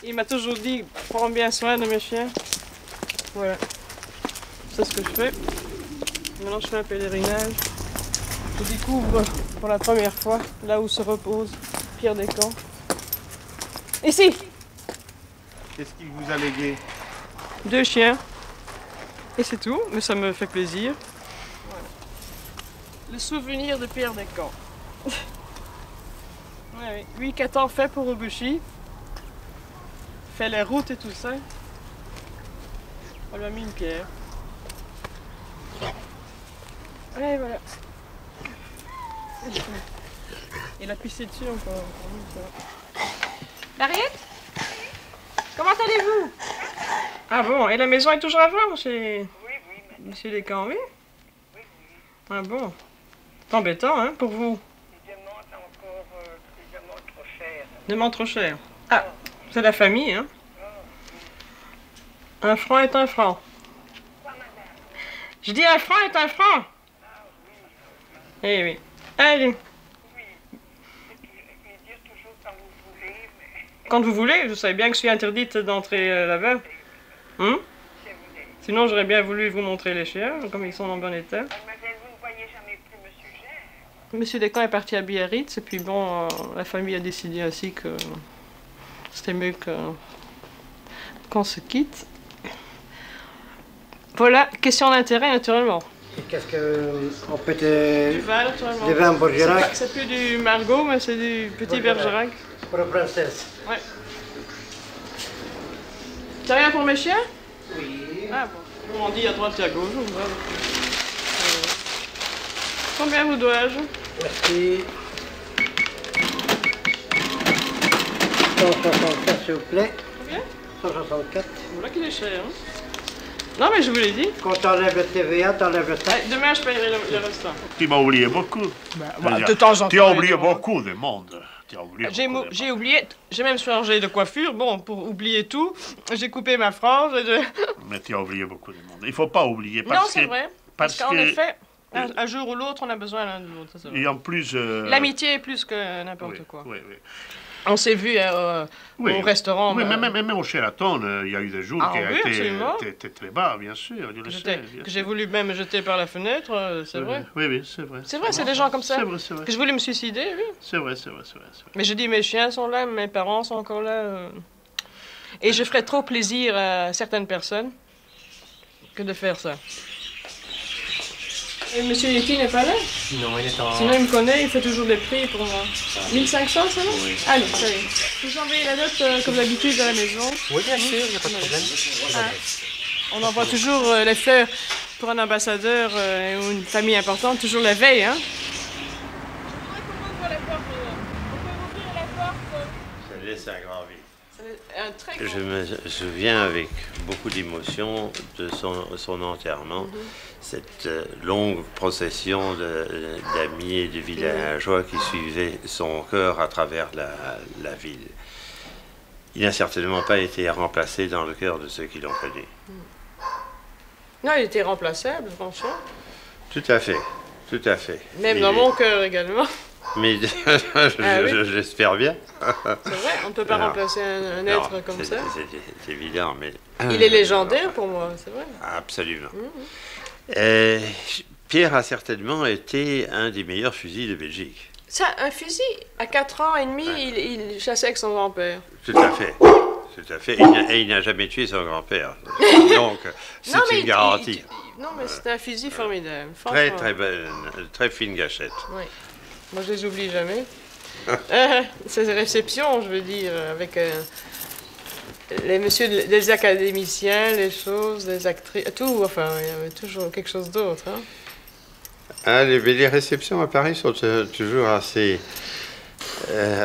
Il m'a toujours dit, prends bien soin de mes chiens. Voilà. C'est ce que je fais. Maintenant, je fais un pèlerinage. Je découvre pour la première fois là où se repose Pierre Descamps. Ici! Qu'est-ce qu'il vous a légué? 2 chiens. Et c'est tout, mais ça me fait plaisir. Voilà. Le souvenir de Pierre Descamps. Ouais, lui qui a tant fait pour Obuchi. Fait les routes et tout ça. On lui a mis une pierre. Et voilà. Il a pissé dessus encore. Mariette? Comment allez-vous? Ah bon, et la maison est toujours à voir chez Monsieur Descamps, oui? Ah bon. C'est embêtant, hein, pour vous? Il demande encore, il demande trop cher. Demande trop cher. Ah, c'est la famille, hein? Un franc est un franc. Je dis un franc est un franc. Eh oui. Allez. Oui, et dire toujours quand vous voulez, mais Quand vous voulez, je savais bien que je suis interdite d'entrer là-bas. si vous voulez. Sinon, j'aurais bien voulu vous montrer les chiens, comme ils sont en bon état. Mademoiselle, vous ne voyez jamais plus Monsieur Gère? Monsieur Descamps est parti à Biarritz, et puis bon, la famille a décidé ainsi que c'était mieux qu'on se quitte. Voilà, question d'intérêt, naturellement. Et qu'est-ce qu'on peut Du vin, naturellement. Du vin Bergerac. C'est plus du Margot, mais c'est du petit Bergerac. Pour la princesse. Ouais. T'as rien pour mes chiens? Oui. Ah bon. On dit à droite et à gauche. On voit. Combien vous dois-je? Merci. 164 s'il vous plaît. Combien? 164. Voilà qu'il est cher. Hein? Non, mais je vous l'ai dit. Quand t'enlèves le TVA, t'enlèves le taxe. Demain, je paierai le restant. Tu m'as oublié beaucoup. De temps en Tu as temps, oublié évidemment. beaucoup de monde. Tu as oublié J'ai beaucoup de j'ai oublié, j'ai même changé de coiffure. Bon, pour oublier tout, j'ai coupé ma frange. monde. Mais tu as oublié beaucoup de monde. Il ne faut pas oublier Non, parce c'est que... vrai. Parce Parce qu'en que... effet, un jour ou l'autre, on a besoin l'un de l'autre. ça, c'est vrai. Et en plus... L'amitié est plus que n'importe oui, quoi. Oui, oui. On s'est vu Oui. au restaurant. Oui, mais même au Sheraton, il y a eu des jours Ah qui oui, absolument. étaient très bas, bien sûr. Je le sais, bien que sûr. j'ai voulu même jeter par la fenêtre, c'est Oui, vrai. Oui, oui, c'est vrai. C'est vrai, c'est des gens comme ça. C'est vrai, c'est vrai. Que je voulais me suicider, oui. C'est vrai, c'est vrai, c'est vrai. c'est vrai. Mais je dis, mes chiens sont là, mes parents sont encore là. Et je ferais trop plaisir à certaines personnes que de faire ça. Et Monsieur Yeti n'est pas là? Non, il est en... Sinon, il me connaît, il fait toujours des prix pour moi. 1500, ça va? Oui. Allez, ça y est. Je vous envoie la note comme d'habitude à la maison. Oui, bien sûr, il n'y a pas de problème. Ah. On envoie toujours les fleurs pour un ambassadeur ou une famille importante, toujours la veille, hein? Ça laisse un grand vide. Un très grand... Je me souviens avec beaucoup d'émotion de son enterrement, cette longue procession d'amis et de villageois qui suivaient son corps à travers la ville. Il n'a certainement pas été remplacé dans le cœur de ceux qui l'ont connu. Non, il était remplaçable, franchement. Tout à fait, tout à fait. Même dans mon cœur également. Mais j'espère bien. C'est vrai, on ne peut pas Non. remplacer un Non, être comme ça. C'est évident, mais... Il est légendaire pour moi, c'est vrai. Absolument. Pierre a certainement été un des meilleurs fusils de Belgique. Ça, un fusil, à 4 ans et demi, il chassait avec son grand-père. Tout à fait. Tout à fait. Et il n'a jamais tué son grand-père. Donc, c'est Non, mais une garantie. non, mais c'était un fusil formidable. Très, franchement. très belle, très fine gâchette. Oui. Moi, je les oublie jamais. Ces réceptions, je veux dire, avec les messieurs des académiciens, les choses, les actrices, tout, enfin, il y avait toujours quelque chose d'autre. Hein. Ah, les réceptions à Paris sont toujours assez...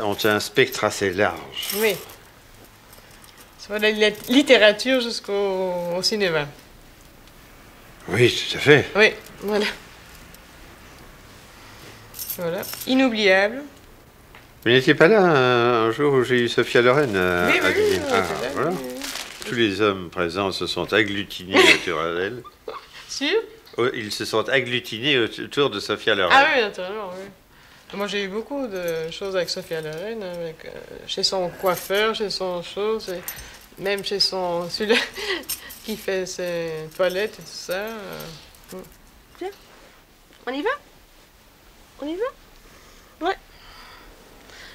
ont un spectre assez large. Oui. Ça va de la littérature jusqu'au cinéma. Oui, tout à fait. Oui, voilà. Voilà. Inoubliable. Vous n'étiez pas là un jour où j'ai eu Sophia Loren à Oui, oui, dîner. oui, Ah, oui, voilà. oui, oui. Tous les hommes présents se sont agglutinés autour d'elle. Sûr? Ils se sont agglutinés autour de Sophia Loren. Ah oui, naturellement, oui. Moi, j'ai eu beaucoup de choses avec Sophia Loren, avec, chez son coiffeur, chez son chose, et même chez son... celui qui fait ses toilettes et tout ça. Tiens, on y va? On y va? Ouais.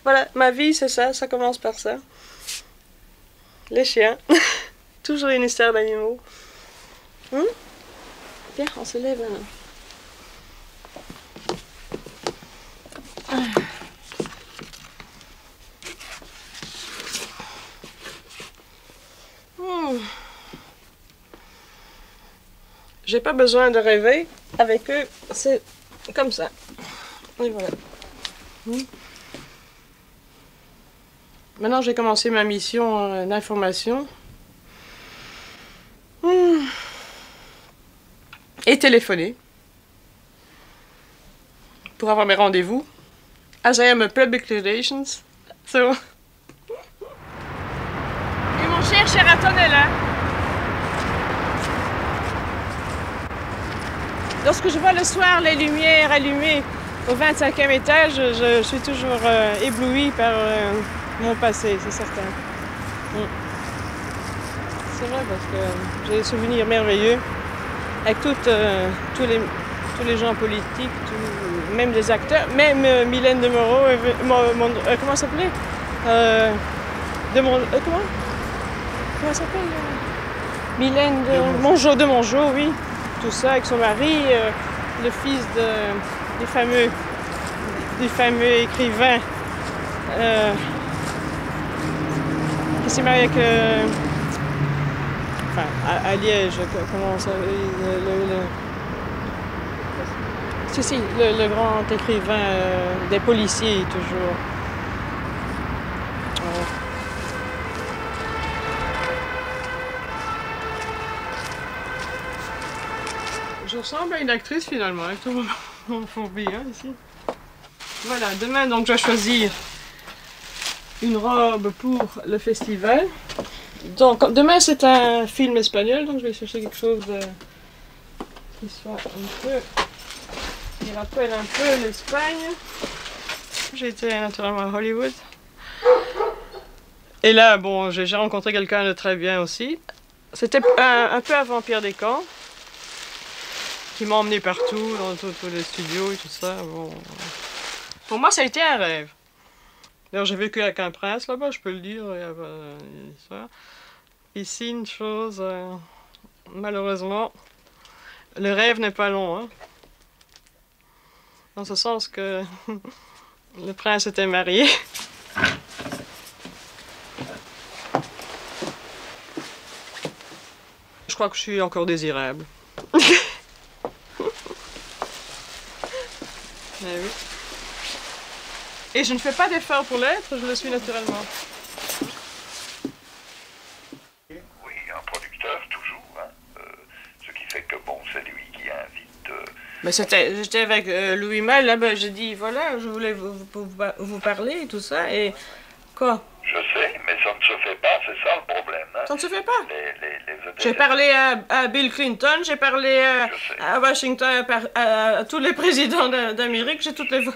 Voilà, ma vie, c'est ça, ça commence par ça. Les chiens. Toujours une histoire d'animaux. Viens, on se lève. J'ai pas besoin de rêver. Avec eux, c'est comme ça. Et voilà. Maintenant, j'ai commencé ma mission d'information. Et téléphoner. Pour avoir mes rendez-vous. As I am a public relations. So. Et mon cher Sheraton est là. Lorsque je vois le soir les lumières allumées au 25e étage, je suis toujours éblouie par mon passé, c'est certain. C'est vrai parce que j'ai des souvenirs merveilleux avec tous les gens politiques, même des acteurs, même Mylène de Moreau, comment elle s'appelait comment elle s'appelle Mylène de Mongeau, oui. Tout ça avec son mari, le fils du fameux écrivain qui s'est marié avec à Liège, comment ça le grand écrivain des policiers toujours. Je ressemble à une actrice finalement, avec tout mon fourbi ici. Voilà, demain donc je vais choisir une robe pour le festival. Donc demain c'est un film espagnol, donc je vais chercher quelque chose qui soit un peu... qui rappelle un peu l'Espagne. J'ai été naturellement à Hollywood. Et là, bon, j'ai rencontré quelqu'un de très bien aussi. C'était un peu avant Pierre Descamps, qui m'a emmené partout, dans tous les studios et tout ça. Bon. Pour moi, ça a été un rêve. D'ailleurs, j'ai vécu avec un prince là-bas, je peux le dire. Ici, une chose, malheureusement, le rêve n'est pas long. Hein. Dans ce sens que le prince était marié. Je crois que je suis encore désirable. Eh oui. Et je ne fais pas d'effort pour l'être, je le suis naturellement. Oui, un producteur, toujours. Hein. Ce qui fait que, bon, c'est lui qui invite... Mais j'étais avec Louis Malle, là, ben, j'ai dit, voilà, je voulais vous parler et tout ça, et... Quoi? Je sais, mais ça ne se fait pas, c'est ça le problème. Hein. Ça ne se fait pas? Les j'ai parlé à Bill Clinton, j'ai parlé à Washington, à tous les présidents d'Amérique, j'ai toutes les... Je sais.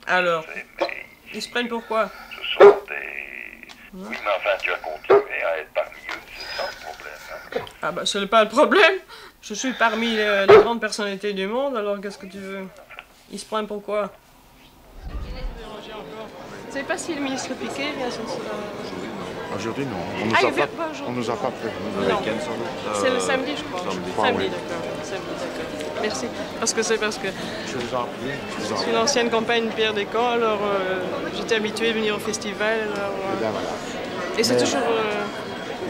Alors, je sais, mais ils se prennent pourquoi? Ce sont des... Oui, mais enfin, tu as continué à être parmi eux, c'est ça le problème. Hein. Ah bah, ce n'est pas le problème. Je suis parmi les grandes personnalités du monde, alors qu'est-ce que tu veux? Ils se prennent pourquoi? Vous savez pas si le ministre Piquet vient sur cela? Aujourd'hui, non. On nous a pas prévenu. Non. C'est le samedi, je crois. Samedi, d'accord. Samedi, d'accord. Merci. Parce que Je vous en prie. je suis une ancienne compagne de Pierre Descamps, alors j'étais habituée à venir au festival. Alors, Ben voilà. et c'est toujours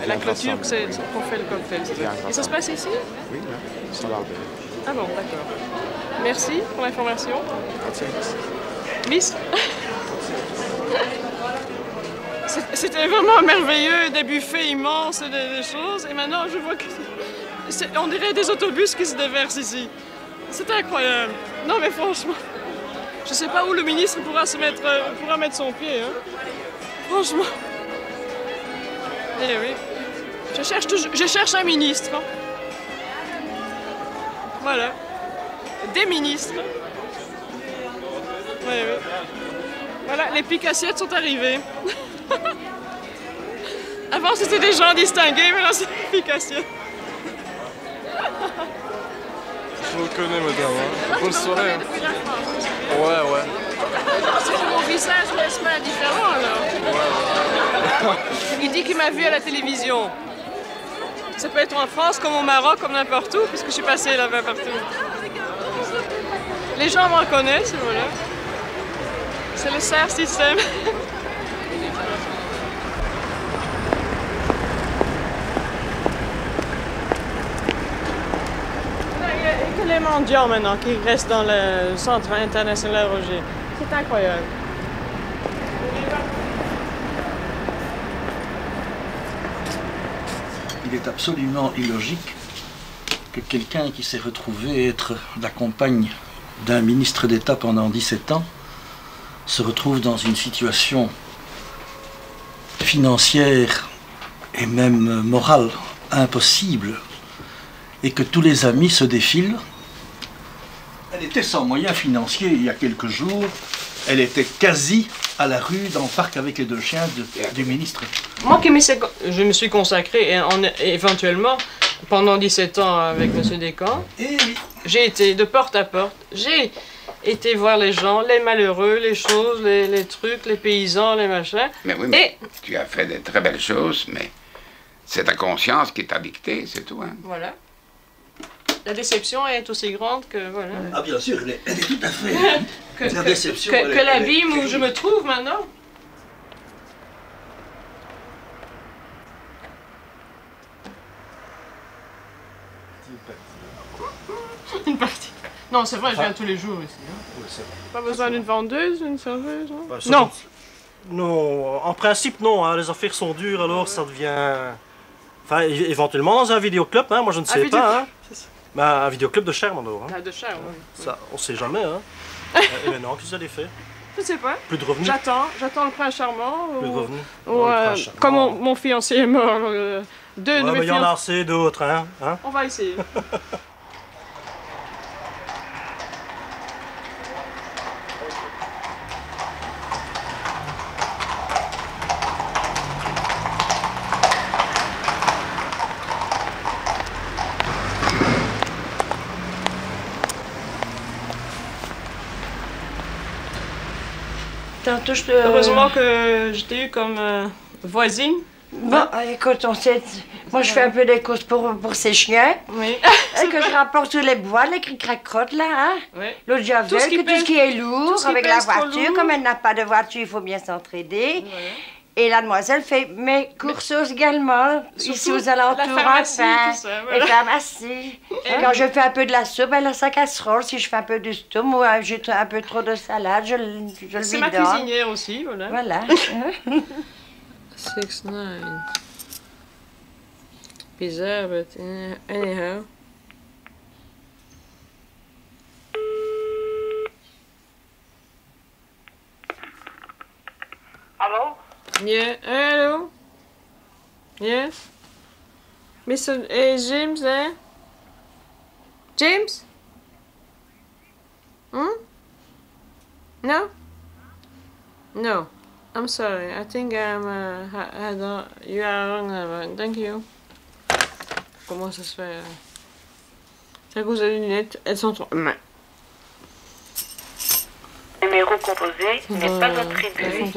la clôture qu'on fait le cocktail. Et ça se passe ici? Oui, c'est l'Albert. Ah bon, d'accord. Merci pour l'information. That's it. Miss? C'était vraiment merveilleux, des buffets immenses et des choses. Et maintenant, je vois que on dirait des autobus qui se déversent ici. C'est incroyable. Non, mais franchement, je sais pas où le ministre pourra mettre son pied. Hein. Franchement. Eh oui. Je cherche un ministre. Hein. Voilà. Des ministres. Oui, oui. Voilà, les pique-assiettes sont arrivés. Avant, c'était des gens distingués, maintenant, c'est des pique-assiettes. Je vous connais, madame. Hein. Bonne soirée. Hein. Ouais, ouais. Mon visage laisse pas indifférent, alors. Il dit qu'il m'a vu à la télévision. Ça peut être en France, comme au Maroc, comme n'importe où, puisque je suis passée là-bas partout. Les gens me reconnaissent, voilà. C'est le SER système. Il y a que les mendiants maintenant qui restent dans le centre international Roger. C'est incroyable. Il est absolument illogique que quelqu'un qui s'est retrouvé être la compagne d'un ministre d'État pendant 17 ans se retrouve dans une situation financière et même morale impossible et que tous les amis se défilent. Elle était sans moyens financiers il y a quelques jours. Elle était quasi à la rue dans le parc avec les deux chiens du ministre. Moi je me suis consacrée éventuellement pendant 17 ans avec M. Descamps. J'ai été de porte à porte. J'ai été voir les gens, les malheureux, les choses, les trucs, les paysans, les machins. Mais oui, mais tu as fait de très belles choses, mais c'est ta conscience qui t'a dicté, c'est tout. Hein. Voilà. La déception est aussi grande que... Voilà. Ah bien sûr, elle est tout à fait... la déception... Que l'abîme où je me trouve maintenant. Une partie. Non, c'est vrai, je viens tous les jours ici. Hein. Pas besoin d'une vendeuse, d'une serveuse, non? Bah, non. Non, en principe non, hein. Les affaires sont dures, alors ça devient... Enfin, éventuellement dans un vidéoclub, hein, moi je ne sais pas. Hein. Bah, un vidéoclub de Chermes alors. Hein. Ah, de Chermes, oui. Ça, on sait jamais. Hein. Et maintenant, qu'est-ce que vous allez faire? Je ne sais pas. Plus de revenus? J'attends le prince charmant. Plus de revenus? Comme mon fiancé est mort, deux de mes il y en a assez d'autres, hein. On va essayer. Heureusement que je t'ai eu comme voisine. Bon, écoute, moi je fais un peu des courses pour ces chiens. Oui. Et que je rapporte tous les bois, les cric-crac-crottes là. Hein? Oui. L'autre javel, tout ce qui est lourd avec la voiture. Comme elle n'a pas de voiture, il faut bien s'entraider. Ouais. Et la demoiselle fait mes courses également, ici aux alentours, enfin, et pharmacie. Quand je fais un peu de la soupe, elle a sa casserole. Si je fais un peu de soupe ou j'ai un peu trop de salade, je le vide. C'est ma cuisinière aussi, voilà. Voilà. 6-9. Bizarre, but anyhow. Hello? Yeah, hello. Yes. Mr. James there? James? No? No. I'm sorry. I think I'm... you are wrong number. Thank you. Comment ça se fait? C'est à cause des lunettes. Elles sont trop... Numéro composé n'est pas attribué.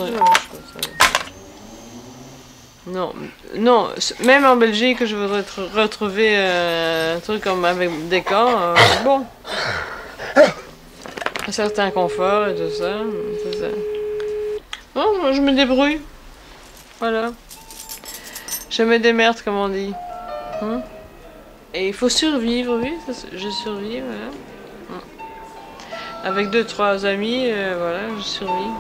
Non, non, même en Belgique, je voudrais retrouver un truc comme avec des camps, bon. Un certain confort et tout ça, c'est ça. Non, moi je me débrouille. Voilà. Je me démerde, comme on dit. Et il faut survivre, oui, je survis, voilà. Avec 2-3 amis, voilà, je survis.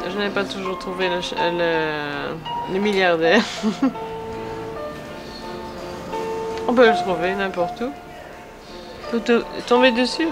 Je n'ai pas toujours trouvé le milliardaire. On peut le trouver n'importe où. On peut tomber dessus.